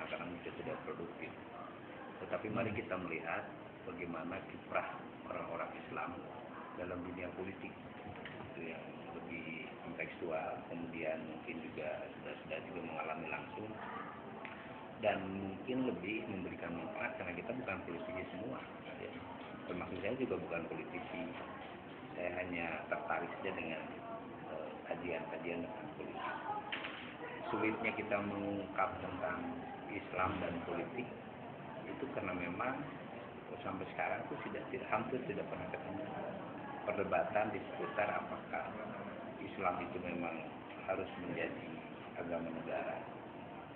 seakan-akan kita tidak produktif. Tetapi mari kita melihat bagaimana kiprah orang-orang Islam dalam dunia politik itu yang lebih kontekstual, kemudian mungkin juga sudah juga mengalami langsung dan mungkin lebih memberikan manfaat karena kita bukan politisi semua, ya. Termasuk saya juga bukan politisi. Saya hanya tertarik saja dengan kajian-kajian tentang politik. Sulitnya kita mengungkap tentang Islam dan politik itu karena memang sampai sekarang itu hampir tidak pernah ketemu perdebatan di seputar apakah Islam itu memang harus menjadi agama negara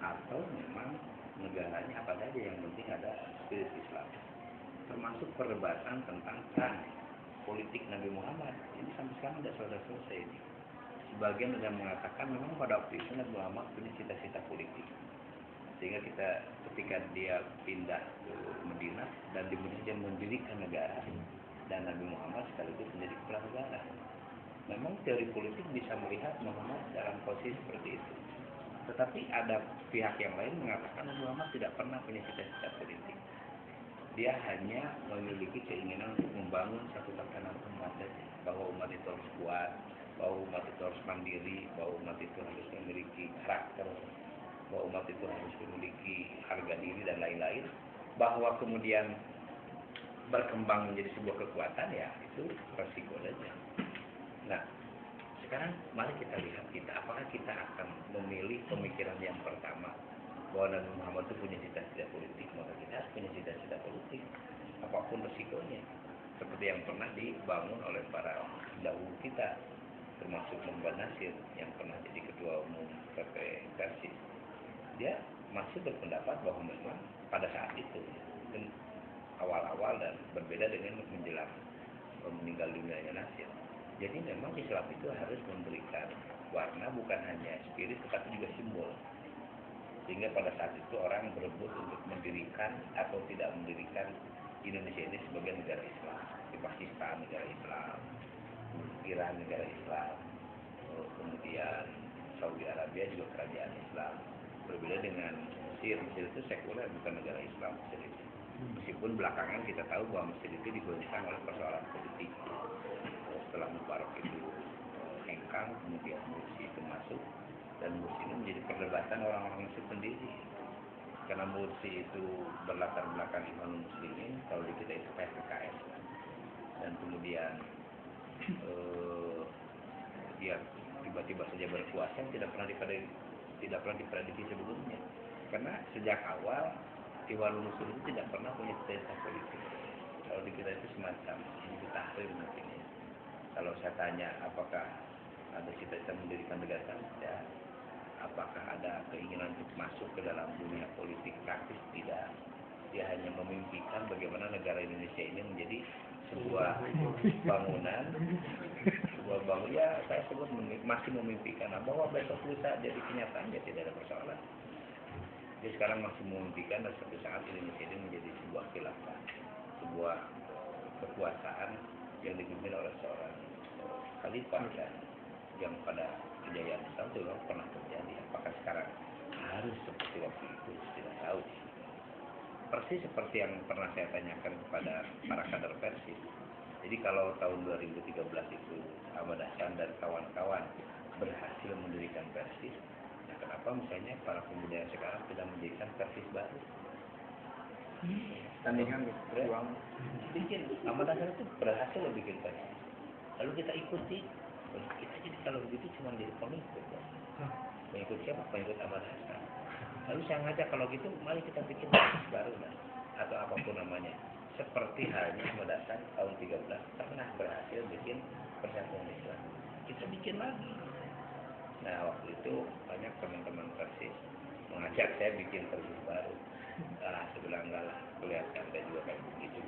atau memang negaranya apa saja yang penting ada spirit Islam. Termasuk perdebatan tentang politik Nabi Muhammad ini sampai sekarang tidak selesai ini. Sebagian sudah mengatakan memang pada waktu itu Nabi Muhammad punya cita-cita politik, sehingga ketika dia pindah ke Madinah dan di Madinah dia mendirikan negara dan Nabi Muhammad sekaligus menjadi kepala negara. Memang teori politik bisa melihat Muhammad dalam posisi seperti itu, tetapi ada pihak yang lain mengatakan Nabi Muhammad tidak pernah punya cita-cita politik. Dia hanya memiliki keinginan untuk membangun satu tatanan umat saja, bahwa umat itu harus kuat, bahwa umat itu harus mandiri, bahwa umat itu harus memiliki karakter, bahwa umat itu harus memiliki harga diri dan lain-lain. Bahwa kemudian berkembang menjadi sebuah kekuatan, ya itu resiko saja. Nah, sekarang mari kita lihat apakah kita akan memilih pemikiran yang pertama bahwa Nabi Muhammad itu punya cita-cita politik, maka kita harus punya cita-cita politik apapun resikonya, seperti yang pernah dibangun oleh para dahulu kita, termasuk Muhammad Nasir yang pernah jadi ketua umum PP Persis. Dia masih berpendapat bahwa memang pada saat itu awal-awal dan berbeda dengan menjelang meninggal dunianya Nasir. Jadi memang Islam itu harus memberikan warna bukan hanya spirit tetapi juga simbol. Sehingga pada saat itu orang berebut untuk mendirikan atau tidak mendirikan Indonesia ini sebagai negara Islam. Di Pakistan negara Islam, Iran negara Islam, kemudian Saudi Arabia juga kerajaan Islam. Berbeda dengan Mesir itu sekuler bukan negara Islam Mesir itu. Meskipun belakangan kita tahu bahwa Mesir itu digoncang oleh persoalan politik. Setelah Mubarak itu hengkang, kemudian Mursi itu masuk, dan Mursi ini menjadi perdebatan orang-orang Mesir sendiri. Karena Mursi itu berlatar belakang Ikhwanul Muslimin, kalau di kita itu PKS. Dan kemudian dia tiba-tiba saja berkuasa tidak pernah diprediksi sebelumnya. Karena sejak awal Ikhwanul Muslimin itu tidak pernah punya cita-cita politik. Kalau di kita itu semacam Hizbut Tahrir mungkin ya. Kalau saya tanya apakah ada cita-cita mendirikan negara, tidak. Apakah ada keinginan untuk masuk ke dalam dunia politik praktis, tidak. Dia hanya memimpikan bagaimana negara Indonesia ini menjadi sebuah bangunan, ya saya sebut masih memimpikan bahwa besok lusa jadi kenyataan, ya tidak ada persoalan. Dia sekarang masih memimpikan dan suatu saat Indonesia ini menjadi sebuah khilafah, sebuah kekuasaan yang dipimpin oleh seorang khalifah yang pada kejayaan Islam itu pernah terjadi. Apakah sekarang harus seperti waktu itu, tidak tahu. Persis seperti yang pernah saya tanyakan kepada para kader Persis. Jadi kalau tahun 2013 itu Ahmad Hasan dan kawan-kawan berhasil mendirikan Persis, nah kenapa misalnya para pemuda yang sekarang tidak mendirikan Persis baru? Tandingan uang bikin Ahmad Hasan itu berhasil bikin Persis, lalu kita ikuti. Kita jadi kalau begitu cuma jadi pengikut. Pengikut siapa? Pengikut Ahmad Hasan. Lalu saya ngajak kalau gitu mari kita bikin Persis baru atau apapun namanya. Seperti halnya Ahmad Hasan tahun 13 pernah berhasil bikin Persatuan Islam. Kita bikin lagi. Nah waktu itu banyak teman-teman Persis mengajak saya bikin Persis baru. Sebelah enggak lah, kelihatan saya juga kayak begitu.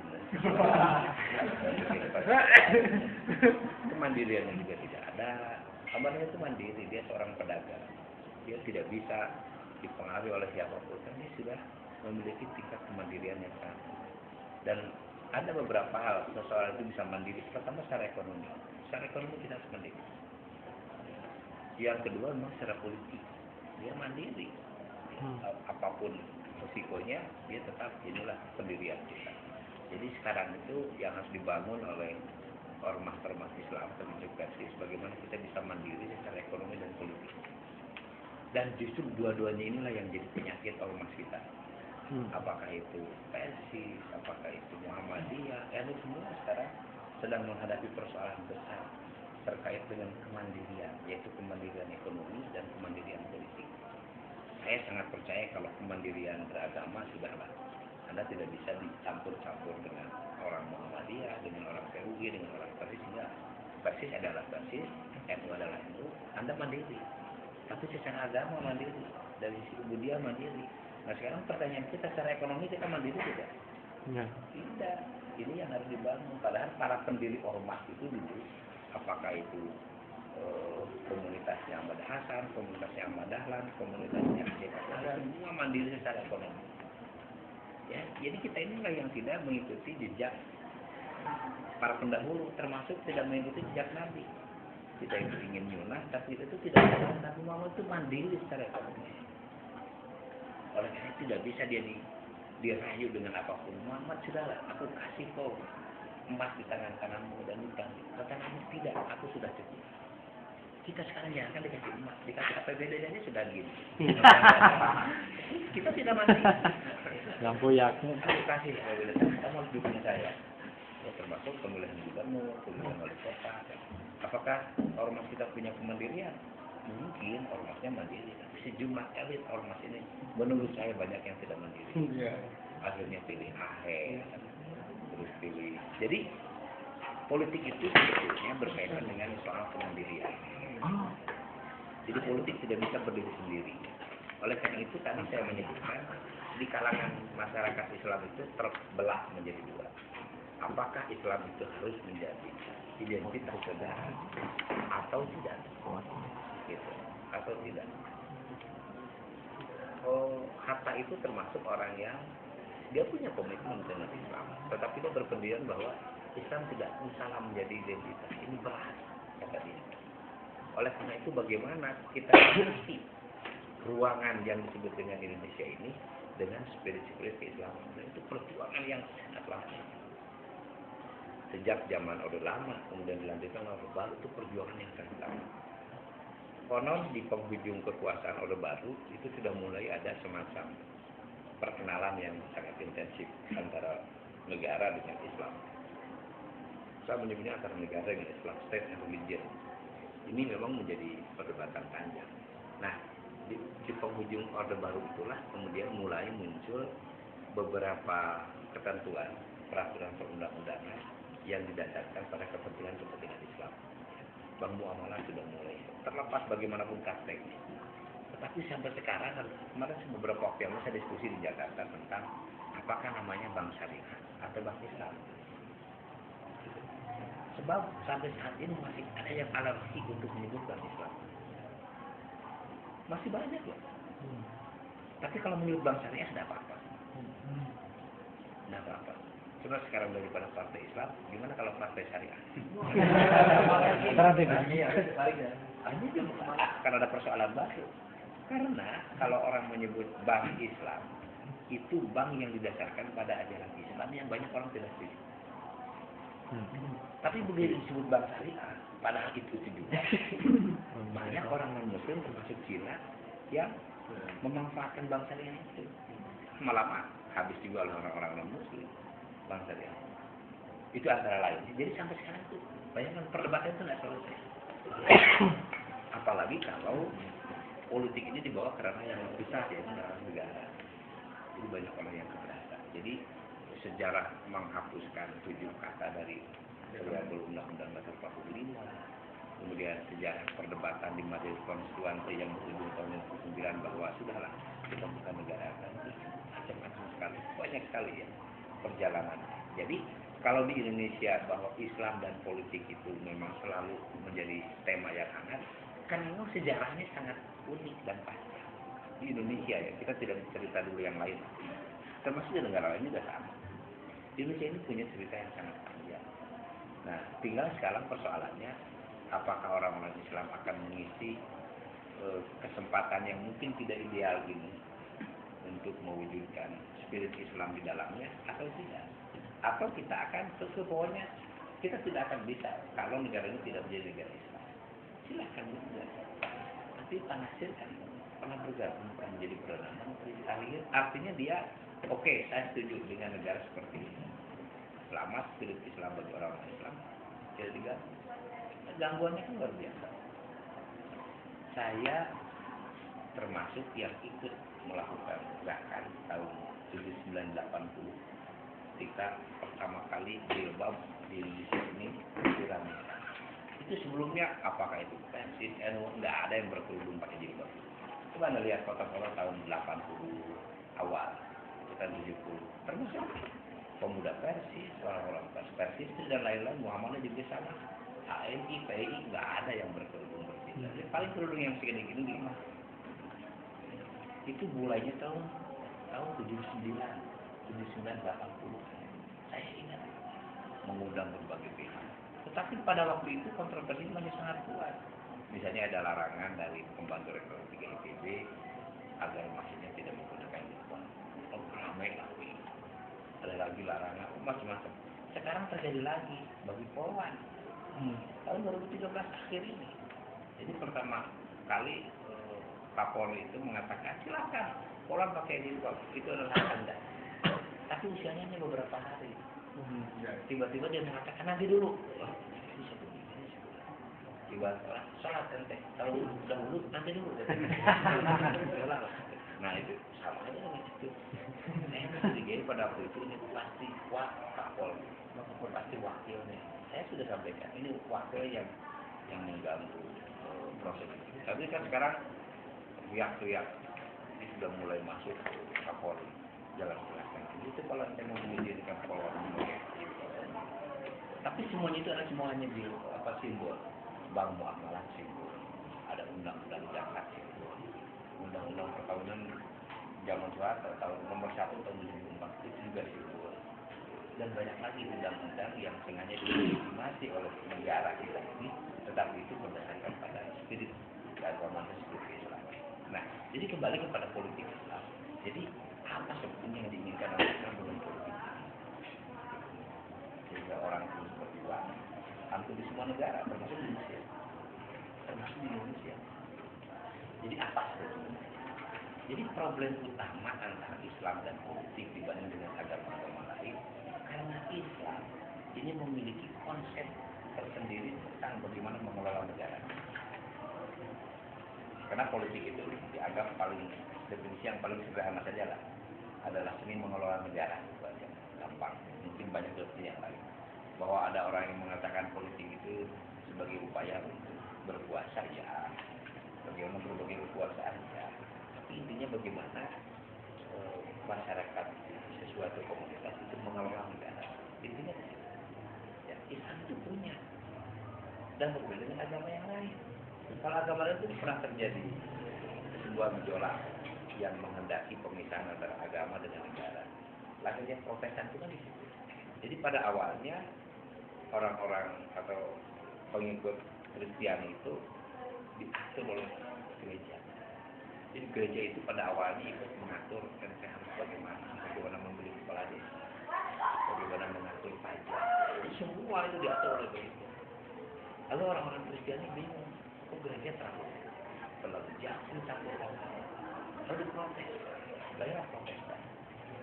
Kemandiriannya juga tidak ada. Ahmadnya itu mandiri, dia seorang pedagang. Dia tidak bisa dipengaruhi oleh siapapun. Dia sudah memiliki tingkat kemandirian yang sangat. Dan ada beberapa hal seseorang itu bisa mandiri. Pertama secara ekonomi. Secara ekonomi kita harus mandiri. Yang kedua memang secara politik. Dia mandiri. Apapun resikonya dia tetap inilah pendirian kita. Jadi sekarang itu yang harus dibangun oleh ormas-ormas Islam termasuk Persis, bagaimana kita bisa mandiri secara ekonomi dan politik. Dan justru dua-duanya inilah yang jadi penyakit ormas kita. Apakah itu Persis, apakah itu Muhammadiyah, ini semua sekarang sedang menghadapi persoalan besar terkait dengan kemandirian, yaitu kemandirian ekonomi dan kemandirian politik. Saya sangat percaya kalau kemandirian beragama sudahlah, Anda tidak bisa dicampur-campur dengan orang Muhammadiyah, dengan orang PUI, dengan orang Persis. Enggak. Persis adalah Persis, NU adalah NU, Anda mandiri. Tapi secara agama mandiri, dari sisi ubudiyah mandiri. Nah sekarang pertanyaan kita, secara ekonomi kita mandiri tidak? Tidak. Ini yang harus dibangun. Padahal para pendiri ormas itu dulu, apakah itu komunitasnya Ahmad Hasan, komunitasnya Ahmad Dahlan, komunitasnya Aceh Kasar, semua mandiri secara ekonomi. Ya, jadi kita inilah yang tidak mengikuti jejak para pendahulu, termasuk tidak mengikuti jejak Nabi. Kita itu ingin nyunah, tapi itu tidak ada. Nabi Muhammad itu mandiri secara ekonomi. Oleh karena itu tidak bisa dia dirayu dengan apapun. Muhammad sudahlah, aku kasih kau emas di tangan kananmu dan hutang. Kata Nabi tidak, aku sudah cukup. Kita sekarang jangan dikasih emas, dikasih APBD aja sudah gini. Kita tidak mandi. Yang puyak. Aku kasih APBD, kamu harus dukung saya. Ya, termasuk pemilihan gubernur, pemilihan wali kota. Apakah ormas kita punya kemandirian? Mungkin ormasnya mandiri, tapi sejumlah elit ormas ini menurut saya banyak yang tidak mandiri. Akhirnya pilih AHE, terus pilih. Jadi politik itu sebetulnya berkaitan dengan soal kemandirian. Jadi politik tidak bisa berdiri sendiri. Oleh karena itu tadi saya menyebutkan di kalangan masyarakat Islam itu terbelah menjadi dua. Apakah Islam itu harus menjadi identitas negara atau tidak? Gitu. Atau tidak? Hatta itu termasuk orang yang dia punya komitmen dengan Islam, tetapi dia berpendirian bahwa Islam tidak salah menjadi identitas. Ini berat, kata dia. Oleh karena itu bagaimana kita mengisi ruangan yang disebut dengan Indonesia ini dengan spirit-spirit keislaman. Dan itu perjuangan yang sangat lama. Sejak zaman Orde Lama, kemudian dilanjutkan Orde Baru, itu perjuangan yang sangat lama. Konon di penghujung kekuasaan Orde Baru itu sudah mulai ada semacam perkenalan yang sangat intensif antara negara dengan Islam. Saya menyebutnya antara negara dengan Islam, state and religion. Ini memang menjadi perdebatan panjang. Nah, di penghujung Orde Baru itulah kemudian mulai muncul beberapa ketentuan peraturan perundang-undangan yang didasarkan pada kepentingan-kepentingan Islam. Bank muamalah sudah mulai, terlepas bagaimanapun prakteknya. Tetapi sampai sekarang, kemarin beberapa waktu yang lalu saya diskusi di Jakarta tentang apakah namanya bank syariah atau bank Islam. Sebab sampai saat ini masih ada yang alergi untuk menyebut bank Islam. Masih banyak loh. Tapi kalau menyebut bank syariah tidak apa-apa. Tidak apa-apa. Coba sekarang daripada partai Islam, gimana kalau partai syariah? Ini akan ada persoalan baru. Karena kalau orang menyebut bank Islam, itu bank yang didasarkan pada ajaran Islam yang banyak orang tidak setuju. Tapi begitu disebut bank syariah, padahal itu juga banyak orang non-Muslim termasuk Cina yang memanfaatkan bank syariah itu. Malah habis juga oleh orang-orang non-Muslim bank syariah. Itu antara lain. Jadi sampai sekarang itu bayangkan perdebatan itu nggak selesai. Apalagi kalau politik ini dibawa ke ranah yang lebih besar, yaitu ranah negara. Jadi banyak orang yang keberatan. Jadi sejarah menghapuskan 7 kata dari Undang-Undang Dasar 45, kemudian sejarah perdebatan di Majelis Konstituante yang berujung tahun 1999 bahwa sudahlah kita bukan negara ganti, macam-macam sekali, banyak sekali ya perjalanan. Jadi kalau di Indonesia bahwa Islam dan politik itu memang selalu menjadi tema yang hangat, kan memang sejarahnya sangat unik dan panjang. Di Indonesia ya, kita tidak cerita dulu yang lain. Termasuk di negara lain juga sama. Di Indonesia ini punya cerita yang sangat panjang. Nah, tinggal sekarang persoalannya, apakah orang-orang Islam akan mengisi kesempatan yang mungkin tidak ideal ini untuk mewujudkan spirit Islam di dalamnya atau tidak? Atau kita akan pokoknya kita tidak akan bisa kalau negara ini tidak menjadi negara Islam. Silakan juga. Nanti Pak Nasir kan pernah bergabung, pernah menjadi perdana menteri. Artinya dia oke, saya setuju dengan negara seperti ini. Selama spirit Islam bagi orang Islam tidak diganggu. Gangguannya kan luar biasa. Saya termasuk yang ikut melakukan gerakan tahun 1980 ketika pertama kali jilbab di Indonesia ini diramekan. Itu sebelumnya apakah itu pensis, nggak ada yang berkerudung pakai jilbab. Coba Anda lihat foto-foto tahun 80 awal, kita 70, termasuk pemuda Persis, orang-orang Persis dan lain-lain, Muhammadiyah juga sama, HMI, PI, nggak ada yang berkerudung bersih. Jadi paling kerudung yang segini gini gimana? Itu mulainya tahun 79, 80. Saya ingat mengundang berbagai pihak. Tetapi pada waktu itu kontroversi masih sangat kuat. Misalnya ada larangan dari pembantu rektor 3 IPB agar masjidnya tidak menggunakan jilbab. Oh, ramai lagi. Ada lagi larangan, macam-macam. Sekarang terjadi lagi bagi Polwan. Tahun 2013 akhir ini. Jadi pertama kali Kapolri itu mengatakan silakan Polwan pakai jilbab, itu adalah hak Anda. Tapi usianya hanya beberapa hari. Tiba-tiba dia mengatakan nanti dulu. Tiba-tiba sholat ente, kalau dahulu nanti dulu. Nah itu sama aja dengan itu. Saya mencurigai pada waktu itu ini pasti Kapolri, pasti wakilnya. Saya sudah sampaikan ini wakil yang mengganggu proses itu. Tapi kan sekarang pihak-pihak ini sudah mulai masuk ke Kapolri. Jalan silahkan. Itu kalau saya mau menjadikan Polri. Tapi semuanya itu adalah semuanya simbol. Bank muamalah simbol. Ada undang-undang zakat simbol. Undang-undang perkawinan zaman Soeharto tahun nomor 1 tahun 2004 itu juga simbol. Dan banyak lagi undang-undang yang sengaja dilegitimasi oleh negara kita ini, tetapi itu berdasarkan pada spirit keagamaan dan spirit Islam. Nah, jadi kembali kepada politik Islam. Jadi apa sebetulnya yang diinginkan oleh Islam dengan politik? Sehingga orang itu berjuang hampir di semua negara, termasuk di Indonesia. Jadi apa sebetulnya? Jadi problem utama antara Islam dan politik dibanding dengan agama-agama lain, karena Islam ini memiliki konsep tersendiri tentang bagaimana mengelola negara. Karena politik itu dianggap definisi yang paling sederhana saja lah, adalah seni mengelola negara. Gampang, mungkin banyak definisi yang lain. Bahwa ada orang yang mengatakan politik itu sebagai upaya untuk berkuasa, ya. Bagaimana berbagai kekuasaan, ya. Tapi intinya bagaimana masyarakat sesuatu komunitas itu mengelola negara. Intinya ya, Islam itu punya. Dan berbeda dengan agama yang lain. Kalau agama lain itu pernah terjadi sebuah gejolak yang menghendaki pemisahan antara agama dengan negara. Lahirnya Protestan itu kan di situ. Jadi pada awalnya orang-orang atau pengikut Kristiani itu diatur oleh gereja. Jadi gereja itu pada awalnya ikut mengatur dan saya harus bagaimana membeli kepala desa, bagaimana mengatur pajak. Jadi semua itu diatur oleh gereja. Lalu orang-orang Kristiani bingung, kok gereja terlalu jauh campur tangan. Lalu diprotes, banyak Protestan.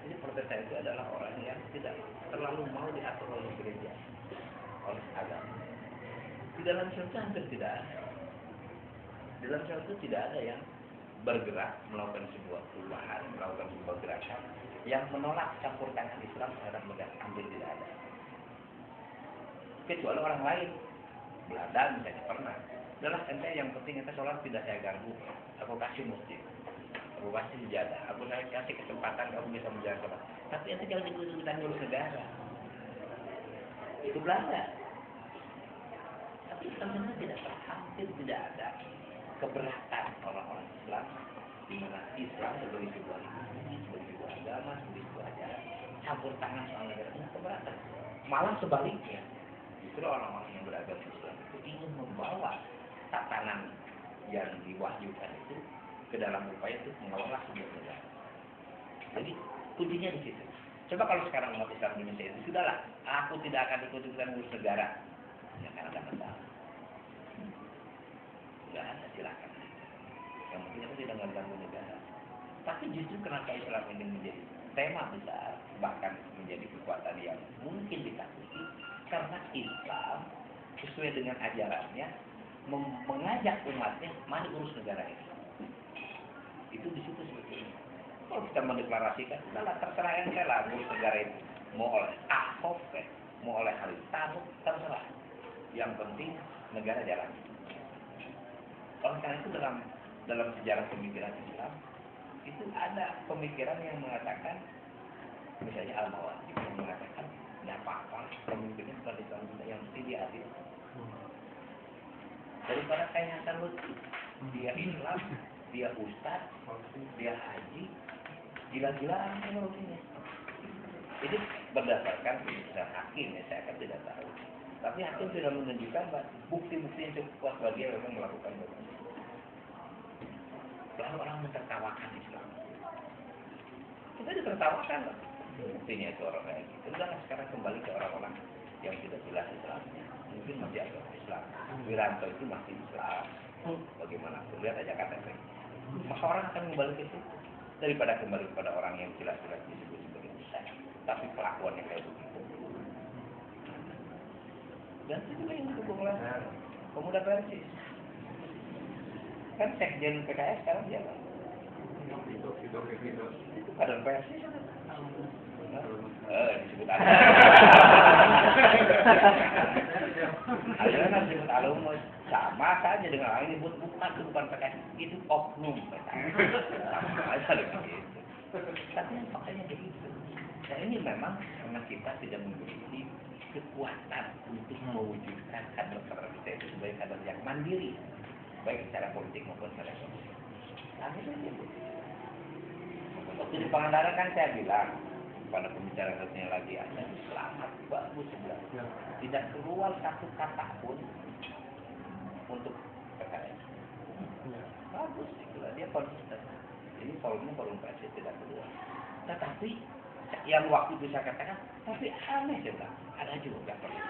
Jadi Protestan itu adalah orang yang tidak terlalu mau diatur oleh gereja, oleh agama. Di dalam syurga hampir tidak ada. Di dalam syurga tidak ada yang bergerak melakukan sebuah perubahan, melakukan sebuah gerakan yang menolak campur tangan Islam terhadap negara. Hampir tidak ada. Kecuali orang lain, Belanda misalnya pernah. Adalah ente yang penting ente sholat tidak saya ganggu. Aku kasih masjid, aku kasih sejadah, aku kasih kesempatan kamu bisa menjaga sholat. Tapi ente jangan ikut-ikutan ngurus negara. Itu Belanda. Tapi sebenarnya tidak hampir tidak ada keberatan orang-orang Islam di mana Islam sebagai sebuah ideologi, sebagai sebuah agama, sebagai sebuah ajaran campur tangan soal negara ini keberatan. Malah sebaliknya, justru orang-orang yang beragama Islam itu ingin membawa tatanan yang diwahyukan itu ke dalam upaya untuk mengelola sebuah negara. Jadi kuncinya di situ. Coba kalau sekarang umat Islam Indonesia itu sudahlah, aku tidak akan ikut-ikutan ngurus negara, ya kan ada masalah. Sudah ada, silakan. Yang penting aku tidak mengganggu negara. Tapi justru kenapa Islam ini menjadi tema besar, bahkan menjadi kekuatan yang mungkin ditakuti, karena Islam sesuai dengan ajarannya mengajak umatnya mari urus negara ini. Itu di situ sebetulnya. Kalau kita mendeklarasikan, udahlah terserah yang saya lah ngurus negara itu. Mau oleh Ahok, mau oleh Haritanu, terserah. Yang penting negara jalan. Oleh karena itu dalam sejarah pemikiran Islam itu ada pemikiran yang mengatakan, misalnya Al-Mawardi yang mengatakan, tidak apa-apa pemimpinnya bukan Islam yang mesti dia adil. Daripada kayak Hasan Lutfi, dia Islam, dia Ustadz, dia haji, gila-gilaan menurutnya. Itu berdasarkan putusan hakim, ya saya kan tidak tahu. Tapi hakim sudah menunjukkan bukti-bukti yang cukup kuat bagi dia memang melakukan itu. Lalu orang mentertawakan Islam. Kita ditertawakan lah. Buktinya itu orang kayak gitu. Udah sekarang kembali ke orang-orang yang tidak jelas Islamnya. Mungkin masih agama Islam. Wiranto itu masih Islam. Bagaimana? Lihat aja KTP. Maka orang akan kembali ke situ daripada kembali kepada orang yang jelas-jelas disebut sebagai Islam, tapi pelakuannya kayak begitu. Dan itu juga yang didukung oleh pemuda Persis. Kan sekjen PKS sekarang dia kan? Itu kader Persis. Disebut Alumni. Disebut alumni sama saja dengan orang ini bukan PKS, itu oknum PKS. Sama aja dengan itu. Tapi faktanya begitu. Dan ini memang karena kita tidak memiliki kekuatan untuk mewujudkan kader kita itu sebagai kader yang mandiri, baik secara politik maupun secara ekonomi. Akhirnya itu. Waktu di Pangandaran kan saya bilang pada pembicara yang lagi ada, selamat, bagus sebelah. Tidak keluar satu kata pun untuk PKS. Bagus, itulah dia konsisten. Ini forum PKS tidak keluar. Tetapi yang waktu itu saya katakan, tapi aneh sih Pak. Ada juga persis.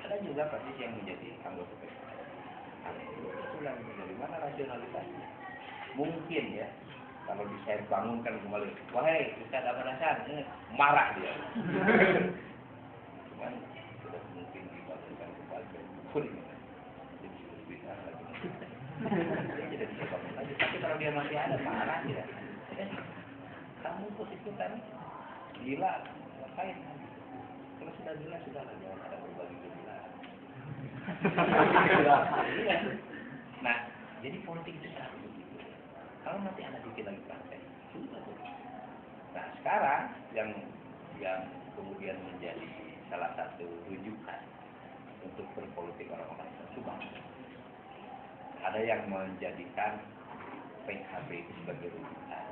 Ada juga persis yang menjadi anggota PKS. Aneh juga. Itulah dari mana rasionalitasnya? Mungkin ya, kalau saya bangunkan kembali, wahai Ustaz Ahmad Hasan, marah dia. Cuman sudah mungkin dibangunkan kembali, pun jadi sudah bisa lagi. Dia tidak bisa bangun lagi. Tapi kalau dia masih ada, marah dia. Kamu ikut-ikutan gila, ngapain? Kalau sudah gila, sudah lah, jangan ada berbagi kegilaan. Nah, jadi politik itu selalu begitu. Kalau nanti ada dikit lagi partai, sudah tuh. Nah, sekarang yang kemudian menjadi salah satu rujukan untuk berpolitik orang-orang Islam itu bangsa. Ada yang menjadikan PKB itu sebagai rujukan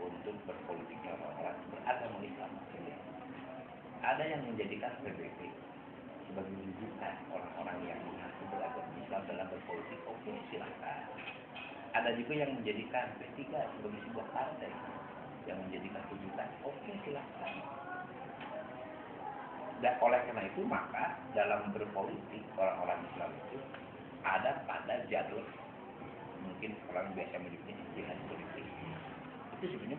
untuk berpolitiknya orang-orang beragama Islam. Ada yang menjadikan PBB sebagai rujukan orang-orang yang mengaku beragama Islam dalam berpolitik. Oke, silakan. Ada juga yang menjadikan P3 sebagai sebuah partai yang menjadikan rujukan. Oke, silakan. Dan oleh karena itu maka dalam berpolitik orang-orang Islam itu ada pada jalur, mungkin orang biasa menyebutnya istihad politik. Itu sebenarnya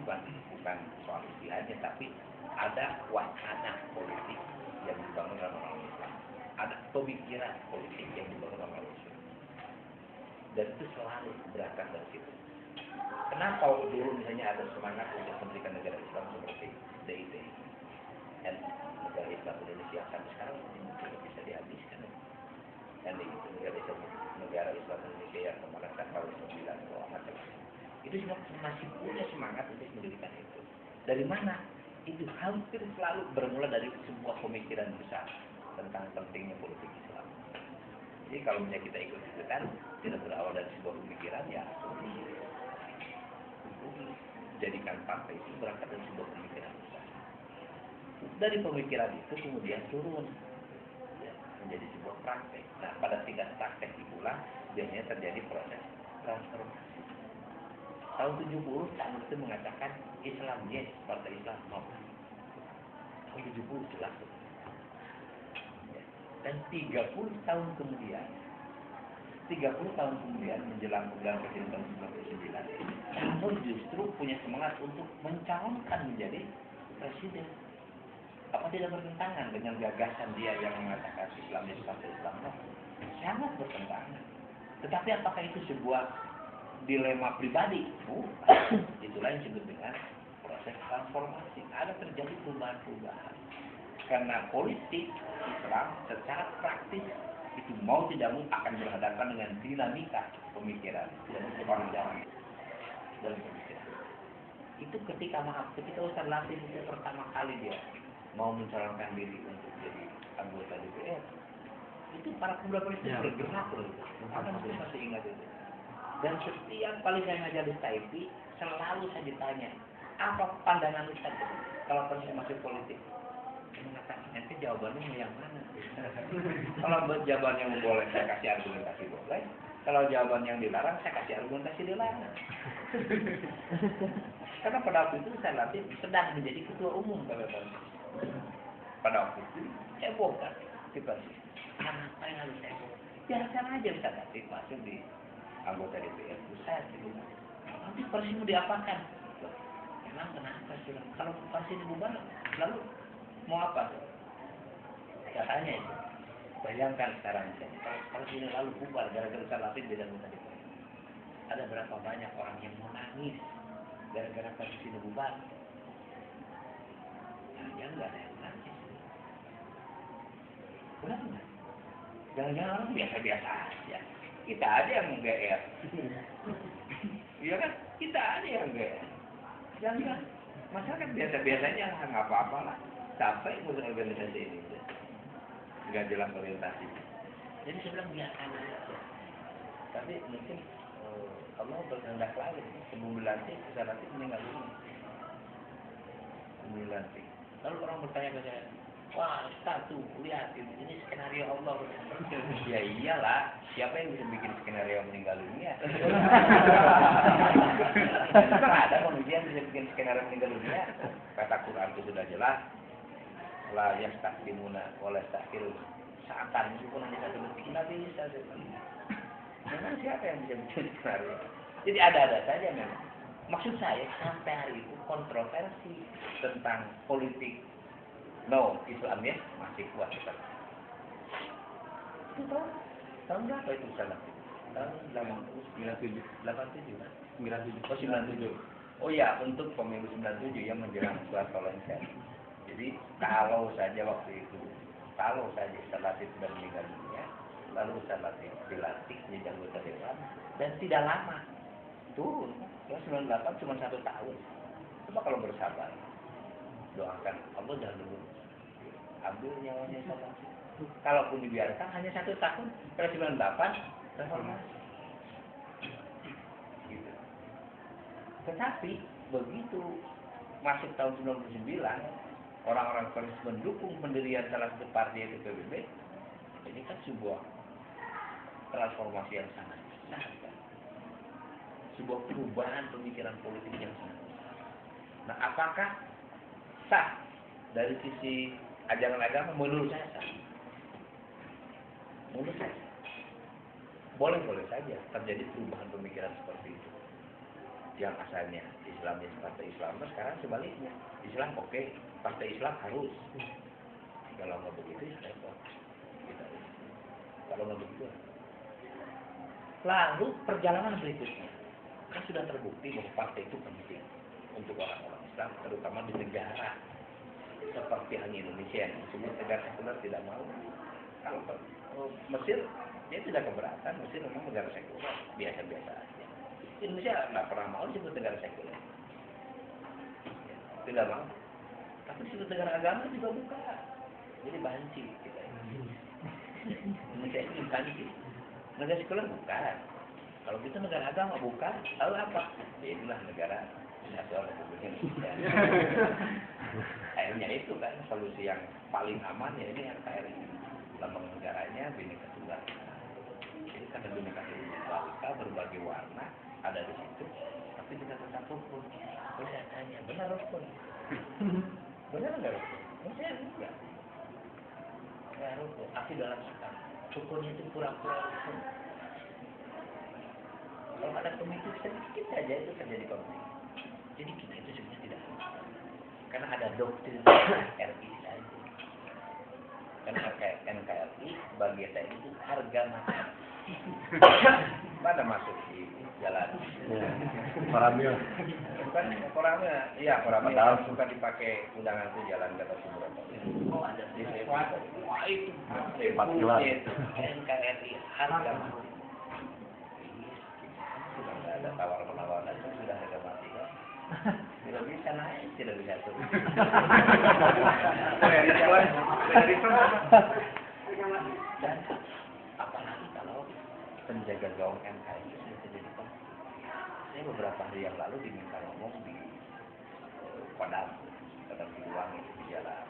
bukan soal istihadnya, tapi ada wacana politik yang dibangun oleh orang Islam, ada pemikiran politik yang dibangun oleh orang Islam, dan itu selalu berangkat dari situ. Kenapa dulu misalnya ada semangat untuk mendirikan negara Islam seperti DIT dan negara Islam Indonesia sampai sekarang tidak bisa dihabiskan, dan itu negara Islam Indonesia yang kemarin tahun 9 macam-macam. Itu masih punya semangat untuk mendirikan itu. Dari mana? Itu hampir selalu bermula dari sebuah pemikiran besar tentang pentingnya politik Islam. Jadi kalau misalnya kita ikut-ikutan, tidak berawal dari sebuah pemikiran, ya jadikan partai itu berangkat dari sebuah pemikiran besar. Dari pemikiran itu kemudian turun ya, menjadi sebuah praktek. Nah, pada tingkat praktek itulah biasanya terjadi proses transformasi. Tahun 70 Cak Nur itu mengatakan Islam yes, partai Islam no. Tahun 70 jelas. Dan 30 tahun kemudian menjelang pemilihan presiden tahun 99, Cak Nur justru punya semangat untuk mencalonkan menjadi presiden. Apa tidak bertentangan dengan gagasan dia yang mengatakan Islam yes, partai Islam no? Sangat bertentangan. Tetapi apakah itu sebuah dilema pribadi? Itulah yang disebut dengan proses transformasi. Ada terjadi perubahan-perubahan. Karena politik Islam secara praktis itu mau tidak mau akan berhadapan dengan dinamika pemikiran dan orang dalam pemikiran. Itu ketika Ustaz Latif itu pertama kali dia mau mencalonkan diri untuk jadi anggota DPR. Itu para pemuda politik bergerak loh. Karena masih ingat itu. Dan setiap kali saya ngajar di Taipei, selalu saya ditanya, apa pandangan Ustaz kalau proses masuk politik? Saya mengatakan, nanti jawabannya mau yang mana? Kalau jawaban yang boleh, saya kasih argumentasi boleh. Kalau jawaban yang dilarang, saya kasih argumentasi dilarang. Karena pada waktu itu saya latih sedang menjadi ketua umum pada waktu itu, heboh kan situasi. Kenapa yang harus heboh? Biarkan aja Ustaz Latif masuk di anggota DPR pusat gitu. Nanti Persi mau diapakan? Emang kenapa sih? Kalau Persi dibubar, lalu mau apa? Katanya itu. Bayangkan sekarang kalau ini lalu bubar gara-gara Ustaz Latif di anggota DPR. Ada berapa banyak orang yang mau nangis gara-gara Persi dibubar? Ya enggak ada yang nangis. Benar enggak? Jangan-jangan orang biasa-biasa aja. Kita ada yang GR. Iya kan? Kita ada yang GR. Jangan. Masyarakat biasa-biasanya lah, nggak apa-apa lah. Capek ngurus organisasi ini. Nggak jelas orientasi. Jadi saya bilang biarkan aja. Tapi mungkin Allah berkehendak lain. Sebelum dilantik, Ustaz Latif meninggal dunia. Sebelum dilantik. Lalu orang bertanya ke saya, wah, Ustaz tuh, lihat, ini skenario Allah. Ya iyalah, siapa yang bisa bikin skenario meninggal dunia? Memang ada manusia yang bisa bikin skenario meninggal dunia. Kata Quran itu sudah jelas. La yastaqimuna wa la yastaqirun. Seakan meskipun hanya satu detik, nggak bisa. Memang siapa yang bisa bikin skenario? Jadi ada-ada saja memang. Maksud saya, sampai hari itu kontroversi tentang politik no, Islam ya masih kuat tetap. Itu tahun berapa itu salah? Tahun 87 kan? 97. Oh ya, untuk pemilu 97 yang menjelang suatu lengser. Jadi kalau saja waktu itu, Ustaz Latif sudah meninggal dunia, lalu Ustaz Latif dilantik menjadi anggota dewan dan tidak lama turun. Tahun 98 cuma 1 tahun. Coba kalau bersabar, doakan Allah jangan dulu ambil nyawanya sama. Kalaupun dibiarkan hanya 1 tahun, pada 98 reformasi. Gitu. Tetapi begitu masuk tahun 99, orang-orang Komunis mendukung pendirian salah satu partai yaitu PBB. Ini kan sebuah transformasi yang sangat besar. Sebuah perubahan pemikiran politik yang sangat besar. Nah, apakah sah dari sisi ajaran agama? Menurut saya sah. Menurut saya boleh-boleh saja terjadi perubahan pemikiran seperti itu. Yang asalnya Islam partai Islam, nah sekarang sebaliknya. Islam oke, partai Islam harus. Kalau nggak begitu ya repot. Kalau nggak begitu. Lalu perjalanan berikutnya kan sudah terbukti bahwa partai itu penting untuk orang-orang Islam, terutama di negara seperti hanya Indonesia yang disebut negara sekuler tidak mau. Kalau Mesir dia tidak keberatan, Mesir memang negara sekuler biasa-biasa aja. Indonesia nggak pernah mau disebut negara sekuler, tidak mau. Tapi disebut negara agama juga bukan. Jadi banci kita ini. Indonesia ini banci. Negara sekuler bukan. Kalau kita negara agama bukan, lalu apa? Ya itulah negara Kesatuan Republik Indonesia. Akhirnya itu kan solusi yang paling aman ya ini NKRI. Lambang negaranya Bhinneka Tunggal Ika. Jadi karena Bhinneka Tunggal Ika berbagai warna, ada di situ, tapi kita tetap rukun. Terus saya tanya, benar rukun? Benar nggak rukun? Saya enggak. Nggak rukun. Tapi dalam sekali, rukunnya itu pura-pura rukun. Kalau ada pemicu sedikit saja itu terjadi konflik. Jadi kita itu sebenarnya tidak harus. Karena ada doktrin RI saja. Karena NKRI bagi saya itu harga mati. Pada masuk di jalan. Koramil. Bukan koramnya, iya koramnya suka dipakai undangan itu jalan kata sumber. Oh ada di wah itu 4 gelas. NKRI harga mati. Sudah nggak ada tawar-menawar itu sudah harga mati kan? Tidak bisa naik, tidak bisa turun. Dan apalagi kalau penjaga gawang NKRI itu sudah terjadi konflik. Saya beberapa hari yang lalu diminta ngomong di Kodam Siliwangi itu di jalan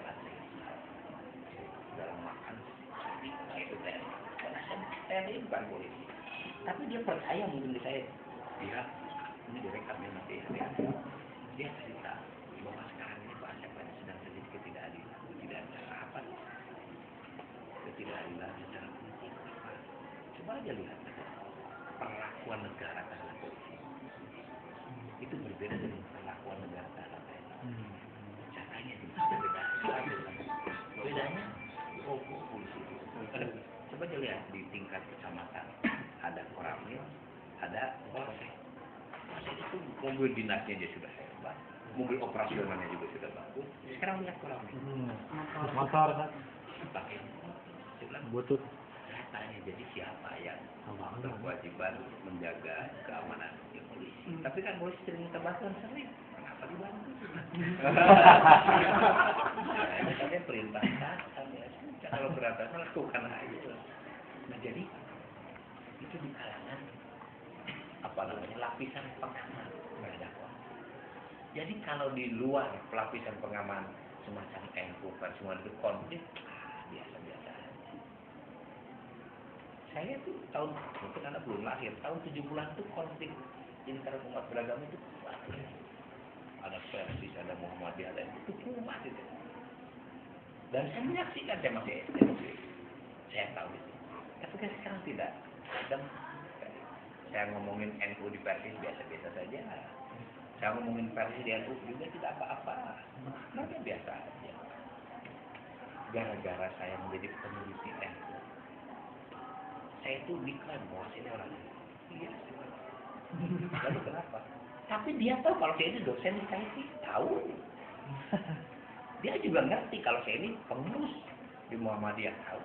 asing. Dalam makan, nah itu TNI. Karena TNI bukan polisi. Tapi dia percaya mungkin di saya. Dia ini direkamnya nanti ya. Dia cerita bahwa sekarang ini Pak Asep sedang terjadi ketidakadilan. Ketidakadilan apa? Ketidakadilan secara politik. Coba aja lihat perlakuan negara terhadap polisi. Itu berbeda dengan perlakuan negara terhadap TNI. Caranya itu berbeda. Bedanya polisi. Coba aja lihat di tingkat kecamatan ada koramil, ada polsek. Polsek itu mobil dinasnya aja sudah hebat, mobil operasionalnya juga sudah bagus. Sekarang lihat koramil. Motor kan? Pakai Butut. tanya jadi siapa yang berkewajiban menjaga keamanan di polisi? Tapi kan polisi sering minta bantuan sering. Kenapa dibantu? Katanya perintah atasan ya. Kalau beratasan lakukan aja. Nah jadi itu di kalangan lapisan pengaman berdakwah. Jadi kalau di luar lapisan pengaman semacam NU semua itu konflik biasa-biasa aja. Saya tuh tahun mungkin anak belum lahir tahun 70-an tuh konflik antara umat beragama itu ada Persis, ada Muhammadiyah, ada itu kuat itu. Dan saya menyaksikan saya masih SD, saya tahu itu. Tapi kan sekarang tidak. Dan saya ngomongin NU di Persis biasa-biasa saja. Saya ngomongin Persis di NU juga tidak apa-apa. Mereka biasa aja. Gara-gara saya menjadi peneliti NU, saya itu diklaim bahwa saya orang iya. Lalu kenapa? Tapi dia tahu kalau saya ini dosen di KIP, tahu. Dia juga ngerti kalau saya ini pengurus di Muhammadiyah, tahu.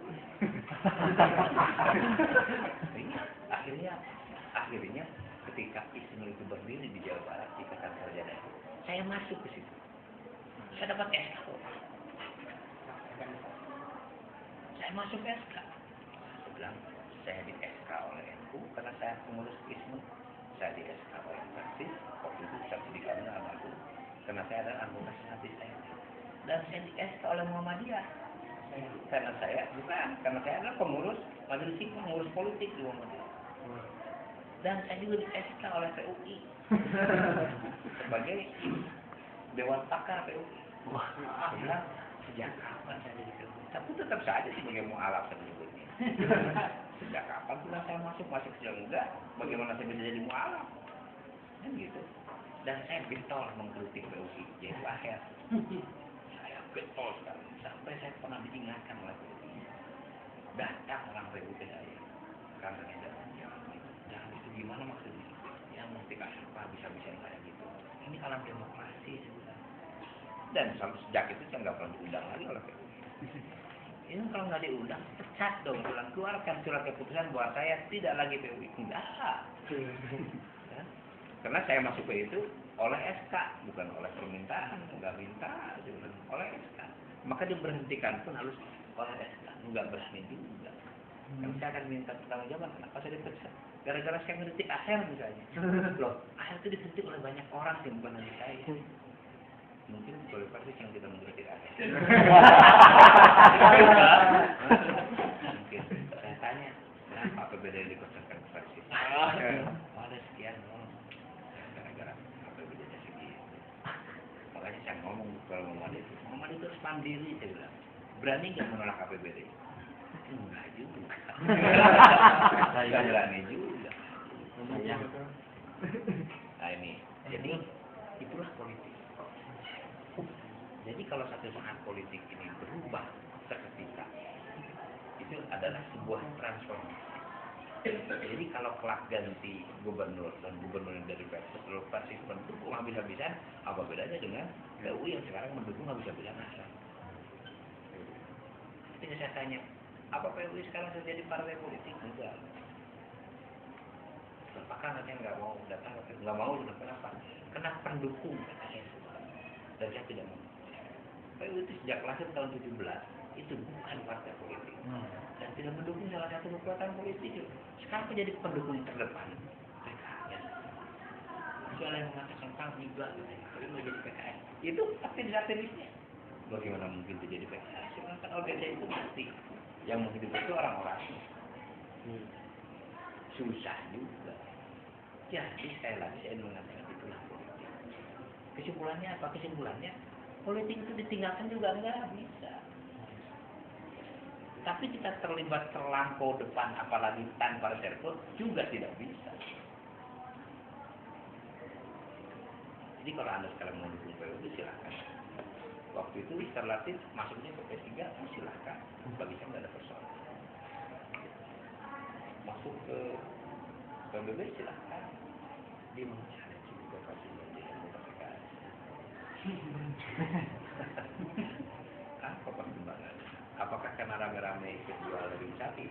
akhirnya ketika Isnu itu berdiri di Jawa Barat di Ikatan Sarjana, saya masuk ke situ. Saya dapat SK. Saya masuk SK. Saya bilang saya di SK oleh NU karena saya pengurus Isnu. Saya di SK oleh Persis, waktu itu sertifikatnya anakku, karena saya adalah anggota senat saya. Dan saya di SK oleh Muhammadiyah, karena saya adalah pengurus majelis sikap, pengurus politik di Muhammadiyah. Dan saya juga di SK oleh PUI sebagai Dewan Pakar PUI. Bilang sejak kapan saya jadi PUI? Tapi tetap saja sebagai mu'alaf saya menyebutnya. Sejak kapan bilang saya masuk sejak muda, bagaimana saya bisa jadi mu'alaf? Kan gitu. Dan saya getol mengkritik PUI, yaitu akhir. Saya getol sekali. Sampai saya pernah diingatkan oleh PUI. Datang orang PUI ke saya. Karena jangan itu gimana maksudnya? Yang mesti kasih apa bisa-bisa kayak gitu. Ini alam demokrasi sebenarnya. Dan sejak itu saya nggak pernah diundang lagi oleh PUI. Ini kalau nggak diundang, pecat dong, keluarkan surat keputusan bahwa saya tidak lagi PUI. Enggak. Ya? Karena saya masuk ke itu oleh SK, bukan oleh permintaan, nggak minta, oleh SK. Maka diberhentikan pun harus oleh SK, nggak berani juga. Kan saya akan minta pertanggungjawaban, kenapa saya dipecat? Gara-gara saya mengkritik akhir misalnya. Loh, akhir itu dikritik oleh banyak orang sih, bukan hanya saya. Mungkin boleh Persis yang tidak mengkritik akhir. Mungkin saya tanya, kenapa APBD dikosongkan ke fraksi. Ada sekian, gara-gara APBD-nya segitu. Makanya saya ngomong kalau Muhammad itu harus mandiri, saya bilang. Berani nggak menolak APBD? Enggak juga. Nggak berani juga. Nah ini, jadi itulah politik. Jadi kalau satu saat politik ini berubah seketika, itu adalah sebuah transformasi. Jadi kalau kelak ganti gubernur dan gubernur yang dari versi itu mendukung habis-habisan, apa bedanya dengan PU yang sekarang mendukung habis-habisan masa? Jadi saya tanya, apa PU sekarang sudah jadi partai politik? Enggak. Apakah nanti nggak mau datang? Nggak mau, kenapa? Karena pendukung katanya. Dan saya tidak mau. PU itu sejak lahir tahun 17 itu bukan partai politik dan tidak mendukung salah satu kekuatan politik. Sekarang menjadi pendukung terdepan PKS. Soal yang mengatakan Kang juga, tapi mau jadi PKS itu aktivis-aktivisnya. Bagaimana mungkin terjadi PKS? Karena ODC itu mati. Yang menghidupi itu orang-orang. Susah juga. Jadi sekali lagi saya mengatakan itulah politik. Kesimpulannya apa? Kesimpulannya politik itu ditinggalkan juga enggak bisa. Tapi kita terlibat terlampau depan, apalagi tanpa reserve, juga tidak bisa. Jadi kalau Anda sekarang mau dukung PU, silahkan. Waktu itu terlatih masuknya ke P3, silahkan. Bagi saya tidak ada persoalan. Masuk ke PBB, silahkan. Dia mencari juga pasti menjadi anggota PKS. Apa pertimbangannya? Apakah karena rame-rame ikut jual daging sapi?